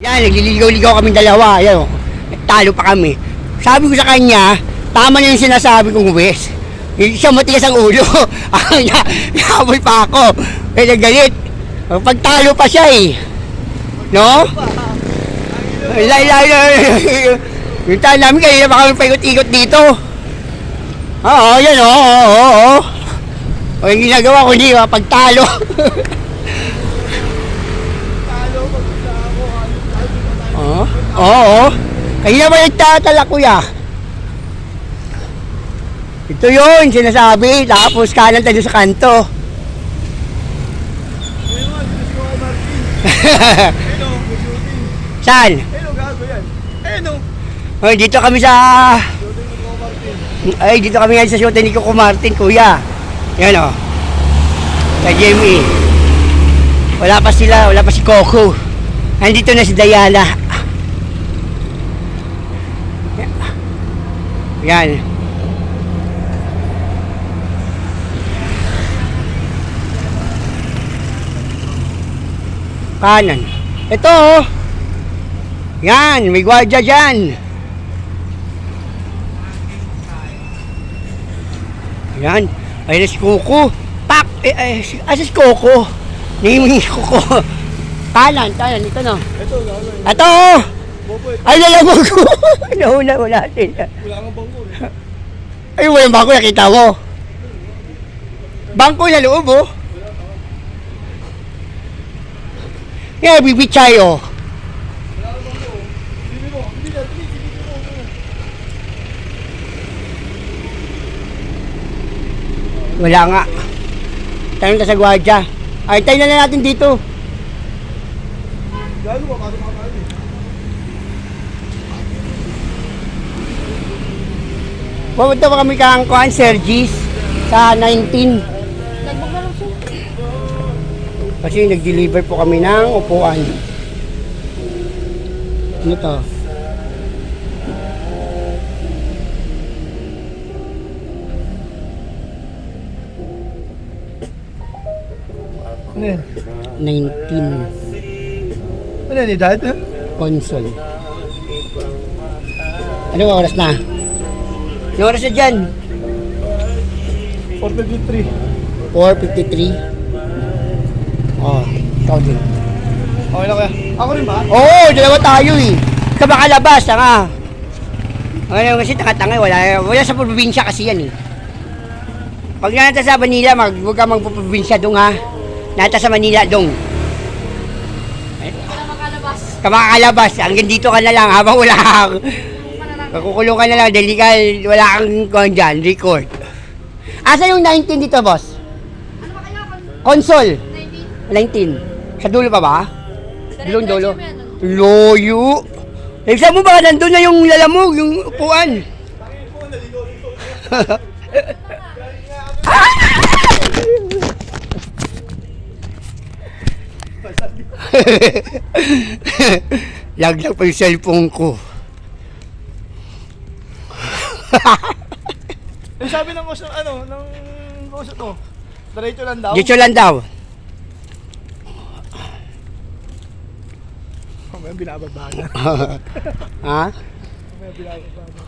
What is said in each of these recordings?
Yan, nagliligaw-ligaw kaming dalawa. Yan, talo pa kami. Sabi ko sa kanya, tama na yung sinasabi kong Wes. Siya matigas ang ulo. Nahabol pa ako. Eh, nagalit. Pagtalo pa siya eh. No? Yung tayo namin kanina baka kami paikot-ikot dito. Oo, yan oo. O yung ginagawa ko hindi, pagtalo. Oo. Kanina ba nagtatala kuya? Ito yun, sinasabi. Tapos kanan tayo sa kanto. Saan? Ay, dito kami sa... Ay, dito kami ngayon sa shooting ni Coco Martin, kuya. Yan o. Sa GMA. Wala pa si Coco. Nandito na si Diana. Yan. Kanan. Ito oh. Yan, may gwardiya dyan. Yan. Ayun na si Coco. Pak! Si Coco. Naming Coco. Kanan. Ito no. Ito oh. Ay, nalamog ko. Nauna ko natin. Wala kang bangko eh. Ay, walang bangko, nakita mo. Bangko na loob oh. Yan, bibichay oh. Wala nga. Tayo na sa gwardiya. Ay, tayo na natin dito. Lalo ba, paano makakain eh? Pumunta pa kami kang Kuan Sergis sa 19. Kasi nag-deliver po kami ng upuan. Ano to? Ano yan? 19 Ano yan, edad? console. Anong oras na? Anong oras na dyan? 453. 4:53. Oh, ikaw din. Okay na kaya? Ako rin ba? Oo, dalawa tayo eh. Ka makalabas, tanga. Ngayon kasi tanga-tanga, wala sa probinsya kasi yan eh. Pag nata sa Manila, huwag ka magpuprobinsya dong ha. Nata sa Manila dong. Ka makalabas, hanggang dito ka na lang habang wala kang kakukulong ka na lang dahil wala kang dyan, record. Asa yung 19 dito, boss? Ano ba kaya? Console. 19? 19. Sa dulo pa ba? Dulo. Loyo. Saan mo ba? Nandun na yung lalamog, yung upuan. Laglag pa yung cellphone ko. Eh, sabi ng usap, ng usap mo, diretso lang daw. Dito lang daw. May binababa na. Ha? May binababa na.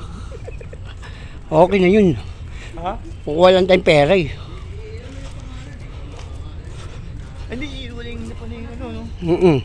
Okay na yun. Ha? Kukuha lang tayong pera eh. Hindi, wala yung ano, no? Mm-mm.